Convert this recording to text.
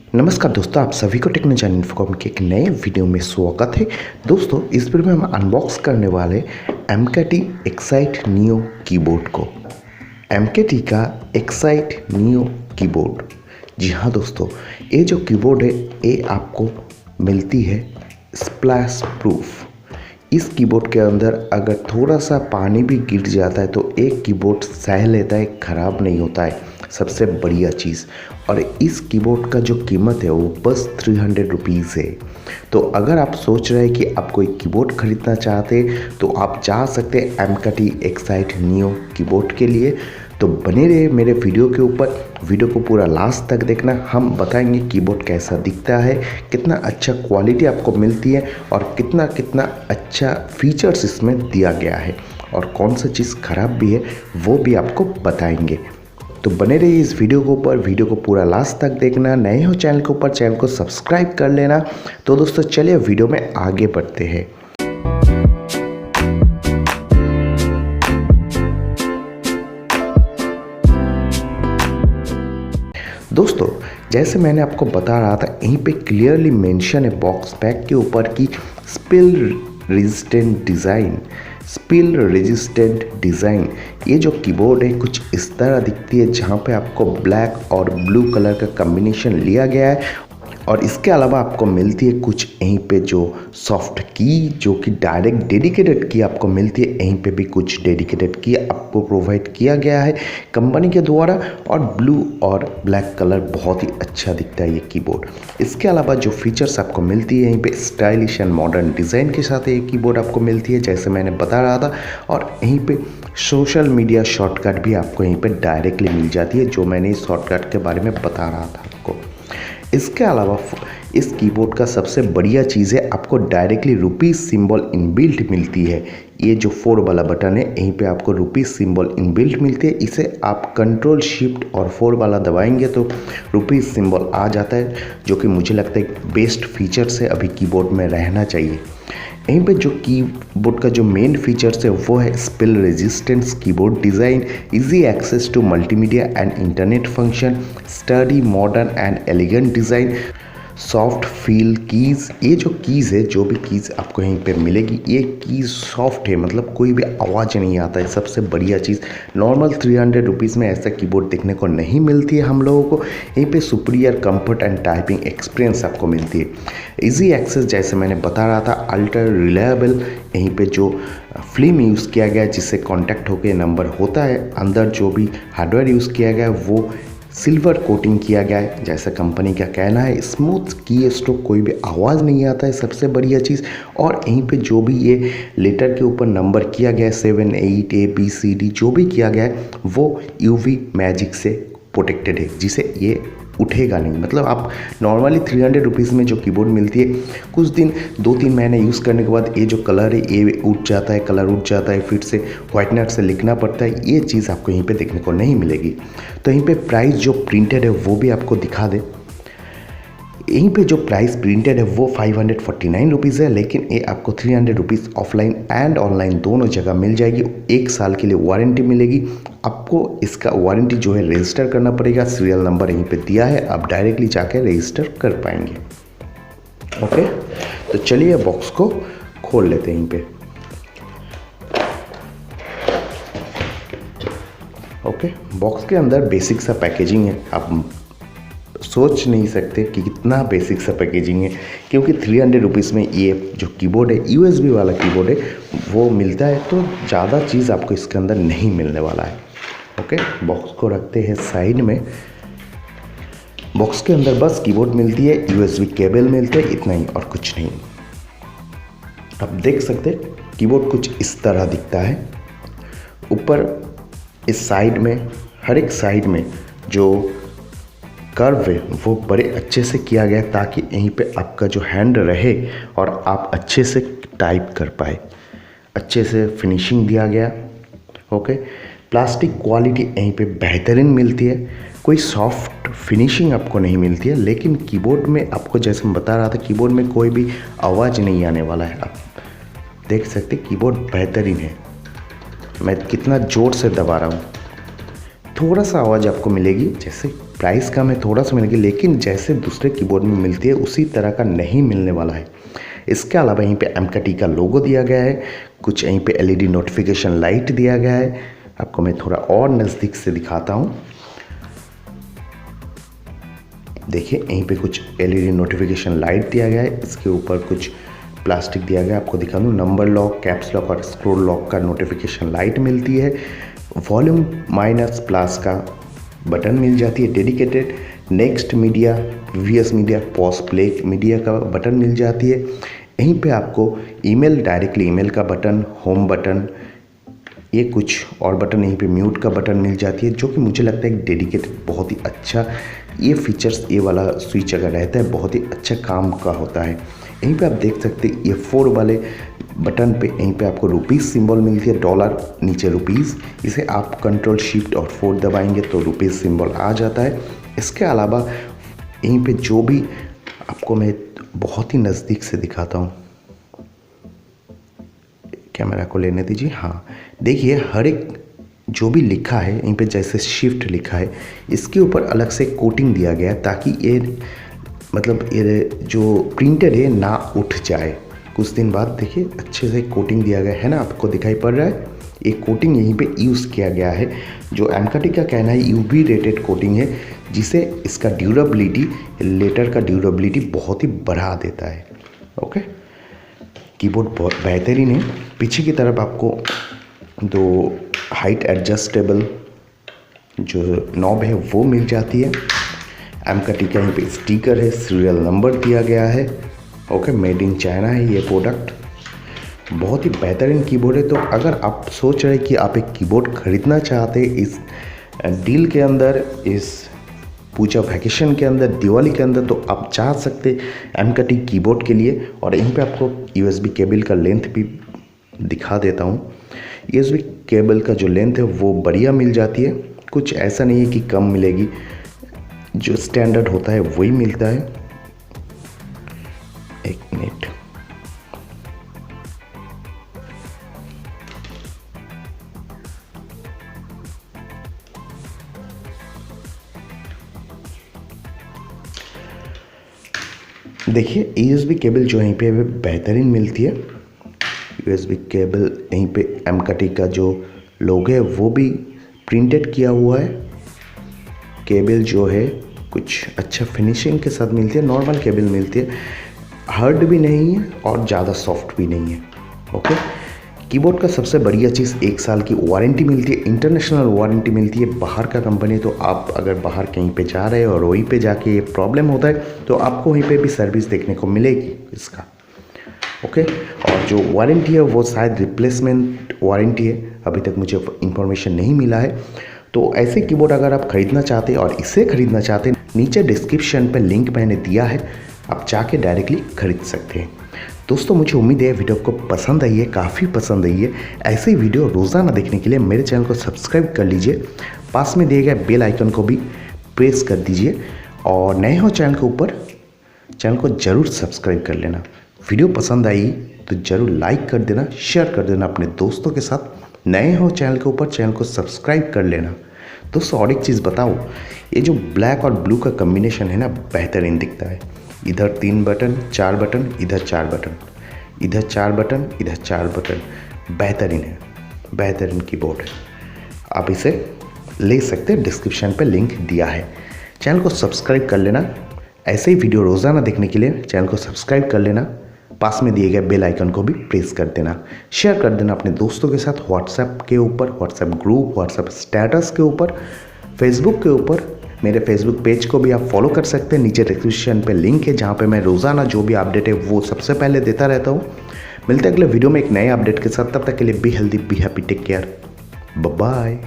नमस्कार दोस्तों, आप सभी को टेक्नोलॉजी इन्फॉर्म के एक नए वीडियो में स्वागत है। दोस्तों, इस वीडियो में हम अनबॉक्स करने वाले MKT एक्साइट नियो कीबोर्ड को। MKT का एक्साइट नियो कीबोर्ड। जी हाँ दोस्तों, ये जो कीबोर्ड है ये आपको मिलती है स्प्लैश प्रूफ। इस कीबोर्ड के अंदर अगर थोड़ा सा पानी भी गिर जाता है तो एक कीबोर्ड सह लेता है, ख़राब नहीं होता है। सबसे बढ़िया चीज़। और इस कीबोर्ड का जो कीमत है वो बस 300 रुपीज़ है। तो अगर आप सोच रहे हैं कि आप कोई कीबोर्ड ख़रीदना चाहते हैं तो आप जा सकते हैं MKT एक्साइट नियो कीबोर्ड के लिए। तो बने रहे मेरे वीडियो के ऊपर, वीडियो को पूरा लास्ट तक देखना। हम बताएंगे कीबोर्ड कैसा दिखता है, कितना अच्छा क्वालिटी आपको मिलती है और कितना अच्छा फीचर्स इसमें दिया गया है और कौन सा चीज़ ख़राब भी है वो भी आपको बताएंगे। तो बने रहिए इस वीडियो के ऊपर, वीडियो को पूरा लास्ट तक देखना। नए हो चैनल के ऊपर, चैनल को सब्सक्राइब कर लेना। तो दोस्तों चलिए वीडियो में आगे बढ़ते हैं। दोस्तों, जैसे मैंने आपको बता रहा था, यहीं पे क्लियरली मेंशन है बॉक्स पैक के ऊपर कि spill resistant design. Spill resistant design. ये जो कीबोर्ड है कुछ इस तरह दिखती है, जहाँ पे आपको ब्लैक और ब्लू कलर का कॉम्बिनेशन लिया गया है। और इसके अलावा आपको मिलती है कुछ यहीं पे जो सॉफ्ट की, जो कि डायरेक्ट डेडिकेटेड की आपको मिलती है। यहीं पे भी कुछ डेडिकेटेड की आपको प्रोवाइड किया गया है कंपनी के द्वारा। और ब्लू और ब्लैक कलर बहुत ही अच्छा दिखता है ये कीबोर्ड। इसके अलावा जो फीचर्स आपको मिलती है यहीं पे स्टाइलिश एंड मॉडर्न डिज़ाइन के साथ ये कीबोर्ड आपको मिलती है, जैसे मैंने बता रहा था। और यहीं पे सोशल मीडिया शॉर्टकट भी आपको यहीं पे डायरेक्टली मिल जाती है, जो मैंने इस शॉर्टकट के बारे में बता रहा था आपको। इसके अलावा इस कीबोर्ड का सबसे बढ़िया चीज़ है, आपको डायरेक्टली रुपीज़ सिंबल इनबिल्ट मिलती है। ये जो 4 वाला बटन है यहीं पे आपको रुपीज़ सिंबल इनबिल्ट मिलती है। इसे आप कंट्रोल शिफ्ट और 4 वाला दबाएंगे तो रुपीज़ सिंबल आ जाता है, जो कि मुझे लगता है बेस्ट फीचर से अभी कीबोर्ड में रहना चाहिए। यहीं पे जो कीबोर्ड का जो मेन फीचर्स है वो है spill resistance keyboard design, easy access to multimedia and internet function, sturdy modern and elegant design, soft feel keys. ये जो कीज़ है, जो भी कीज़ आपको यहीं पे मिलेगी, ये कीज़ सॉफ्ट है, मतलब कोई भी आवाज़ नहीं आता है। सबसे बढ़िया चीज़, नॉर्मल 300 रुपीज़ में ऐसा कीबोर्ड देखने को नहीं मिलती है हम लोगों को। यहीं पे superior comfort and typing experience आपको मिलती है। इजी एक्सेस, जैसे मैंने बता रहा था, अल्ट्रा रिलायबल। यहीं पे जो फिल्म यूज़ किया गया है जिससे कॉन्टैक्ट होकर नंबर होता है, अंदर जो भी हार्डवेयर यूज़ किया गया है वो सिल्वर कोटिंग किया गया है, जैसा कंपनी का कहना है। स्मूथ की स्ट्रोक, कोई भी आवाज़ नहीं आता है, सबसे बढ़िया चीज़। और यहीं पे जो भी ये लेटर के ऊपर नंबर किया गया है 7, 8, ABCD जो भी किया गया है वो UV मैजिक से प्रोटेक्टेड है, जिसे ये उठेगा नहीं। मतलब आप नॉर्मली 300 रुपीज़ में जो कीबोर्ड मिलती है, कुछ दिन 2-3 महीने यूज़ करने के बाद ये जो कलर है ये उठ जाता है, कलर उठ जाता है, फिर से व्हाइटनर से लिखना पड़ता है। ये चीज़ आपको यहीं पे देखने को नहीं मिलेगी। तो यहीं पे प्राइस जो प्रिंटेड है वो भी आपको दिखा दे। यहीं पे जो प्राइस प्रिंटेड है वो 549 रुपीज़ है, लेकिन ये आपको 300 रुपीज़ ऑफलाइन एंड ऑनलाइन दोनों जगह मिल जाएगी। 1 साल के लिए वारंटी मिलेगी। आपको इसका वारंटी जो है रजिस्टर करना पड़ेगा। सीरियल नंबर यहीं पे दिया है, आप डायरेक्टली जाकर रजिस्टर कर पाएंगे। ओके, तो चलिए बॉक्स को खोल लेते हैं यहीं पे। ओके, बॉक्स के अंदर बेसिक सा पैकेजिंग है। आप सोच नहीं सकते कि कितना बेसिक सा पैकेजिंग है, क्योंकि 300 रुपीज़ में ये जो कीबोर्ड है, USB वाला कीबोर्ड है, वो मिलता है। तो ज़्यादा चीज़ आपको इसके अंदर नहीं मिलने वाला है। ओके, बॉक्स को रखते हैं साइड में। बॉक्स के अंदर बस कीबोर्ड मिलती है, USB केबल मिलते हैं, इतना ही और कुछ नहीं। आप देख सकते हैं कीबोर्ड कुछ इस तरह दिखता है। ऊपर इस साइड में, हर एक साइड में जो कर्व है वो बड़े अच्छे से किया गया है, ताकि यहीं पे आपका जो हैंड रहे और आप अच्छे से टाइप कर पाए। अच्छे से फिनिशिंग दिया गया। ओके, प्लास्टिक क्वालिटी यहीं पे बेहतरीन मिलती है। कोई सॉफ्ट फिनिशिंग आपको नहीं मिलती है, लेकिन कीबोर्ड में आपको, जैसे मैं बता रहा था, कीबोर्ड में कोई भी आवाज़ नहीं आने वाला है। आप देख सकते कीबोर्ड बेहतरीन है। मैं कितना ज़ोर से दबा रहा हूँ, थोड़ा सा आवाज़ आपको मिलेगी, जैसे प्राइस कम है, थोड़ा सा मिलेगी, लेकिन जैसे दूसरे कीबोर्ड में मिलती है उसी तरह का नहीं मिलने वाला है। इसके अलावा यहीं पे MKT का लोगो दिया गया है, कुछ यहीं पे LED नोटिफिकेशन लाइट दिया गया है। आपको मैं थोड़ा और नज़दीक से दिखाता हूँ। देखिए यहीं पे कुछ LED नोटिफिकेशन लाइट दिया गया है, इसके ऊपर कुछ प्लास्टिक दिया गया है। आपको दिखा दूँ, नंबर लॉक, कैप्स लॉक और स्क्रोल लॉक का नोटिफिकेशन लाइट मिलती है। वॉल्यूम माइनस प्लस का बटन मिल जाती है dedicated. Next media, VS media, pause play media का बटन मिल जाती है। यहीं पे आपको ईमेल, डायरेक्टली ईमेल का बटन, होम बटन, ये कुछ और बटन, यहीं पे म्यूट का बटन मिल जाती है, जो कि मुझे लगता है एक डेडिकेटेड बहुत ही अच्छा ये फीचर्स, ये वाला स्विच अगर रहता है बहुत ही अच्छा काम का होता है। यहीं पे आप देख सकते हैं ये 4 वाले बटन पे यहीं पे आपको रुपीज़ सिंबल मिलती है, डॉलर नीचे रुपीज़। इसे आप कंट्रोल शिफ्ट और 4 दबाएंगे तो रुपीज़ सिंबल आ जाता है। इसके अलावा यहीं पे जो भी आपको मैं बहुत ही नज़दीक से दिखाता हूँ, कैमरा को लेने दीजिए। हाँ देखिए, हर एक जो भी लिखा है यहीं पे, जैसे शिफ्ट लिखा है, इसके ऊपर अलग से कोटिंग दिया गया है ताकि ये मतलब ये जो प्रिंटेड है ना उठ जाए कुछ दिन बाद। देखिए अच्छे से कोटिंग दिया गया है ना, आपको दिखाई पड़ रहा है। ये कोटिंग यहीं पे यूज़ किया गया है, जो MKT का कहना है UV रेटेड कोटिंग है, जिसे इसका ड्यूरेबिलिटी, लेटर का ड्यूरेबिलिटी बहुत ही बढ़ा देता है। ओके, कीबोर्ड बहुत बेहतरीन है। पीछे की तरफ आपको 2 हाइट एडजस्टेबल जो नॉब है वो मिल जाती है। MKT का यहीं पे स्टिकर है, सीरियल नंबर दिया गया है। ओके, मेड इन चाइना है ये प्रोडक्ट। बहुत ही बेहतरीन कीबोर्ड है। तो अगर आप सोच रहे हैं कि आप एक कीबोर्ड खरीदना चाहते हैं इस डील के अंदर, इस पूजा वैकेशन के अंदर, दिवाली के अंदर, तो आप चाह सकते MKT कीबोर्ड के लिए। और यहीं पे आपको USB केबल का लेंथ भी दिखा देता हूँ। USB केबल का जो लेंथ है वो बढ़िया मिल जाती है, कुछ ऐसा नहीं है कि कम मिलेगी, जो स्टैंडर्ड होता है वही मिलता है। एक मिनट, देखिए USB केबल जो यहीं पे बेहतरीन मिलती है। USB केबल यहीं पे MKT का जो लोगो है वो भी प्रिंटेड किया हुआ है। केबल जो है कुछ अच्छा फिनिशिंग के साथ मिलती है, नॉर्मल केबल मिलती है, हार्ड भी नहीं है और ज़्यादा सॉफ्ट भी नहीं है। ओके, कीबोर्ड का सबसे बढ़िया चीज़ 1 साल की वारंटी मिलती है, इंटरनेशनल वारंटी मिलती है। बाहर का कंपनी, तो आप अगर बाहर कहीं पे जा रहे हैं और वहीं पे जाके ये प्रॉब्लम होता है तो आपको वहीं पे भी सर्विस देखने को मिलेगी इसका। ओके, और जो वारंटी है वो शायद रिप्लेसमेंट वारंटी है, अभी तक मुझे इन्फॉर्मेशन नहीं मिला है। तो ऐसे कीबोर्ड अगर आप ख़रीदना चाहते हैं और इसे ख़रीदना चाहते हैं, नीचे डिस्क्रिप्शन पे लिंक मैंने दिया है, आप जाके डायरेक्टली खरीद सकते हैं। दोस्तों मुझे उम्मीद है वीडियो आपको पसंद आई है, काफ़ी पसंद आई है। ऐसे ही वीडियो रोज़ाना देखने के लिए मेरे चैनल को सब्सक्राइब कर लीजिए, पास में दिए गए बेल आइकन को भी प्रेस कर दीजिए, और नए हो चैनल के ऊपर, चैनल को ज़रूर सब्सक्राइब कर लेना। वीडियो पसंद आई तो ज़रूर लाइक कर देना, शेयर कर देना अपने दोस्तों के साथ। नए हो चैनल के ऊपर, चैनल को सब्सक्राइब कर लेना। दोस्तों और एक चीज़ बताओ, ये जो ब्लैक और ब्लू का कम्बिनेशन है ना, बेहतरीन दिखता है। इधर 3 बटन, 4 बटन, इधर 4 बटन, इधर 4 बटन, इधर 4 बटन, बेहतरीन है, बेहतरीन कीबोर्ड है। आप इसे ले सकते हैं, डिस्क्रिप्शन पे लिंक दिया है। चैनल को सब्सक्राइब कर लेना। ऐसे ही वीडियो रोज़ाना देखने के लिए चैनल को सब्सक्राइब कर लेना, पास में दिए गए बेल आइकन को भी प्रेस कर देना, शेयर कर देना अपने दोस्तों के साथ, व्हाट्सएप के ऊपर, व्हाट्सएप ग्रुप, व्हाट्सएप स्टेटस के ऊपर, फेसबुक के ऊपर। मेरे फेसबुक पेज को भी आप फॉलो कर सकते हैं, नीचे डिस्क्रिप्शन पे लिंक है, जहाँ पे मैं रोज़ाना जो भी अपडेट है वो सबसे पहले देता रहता हूँ। मिलते हैं अगले वीडियो में एक नए अपडेट के साथ, तब तक के लिए be healthy, be happy, take care, bye bye.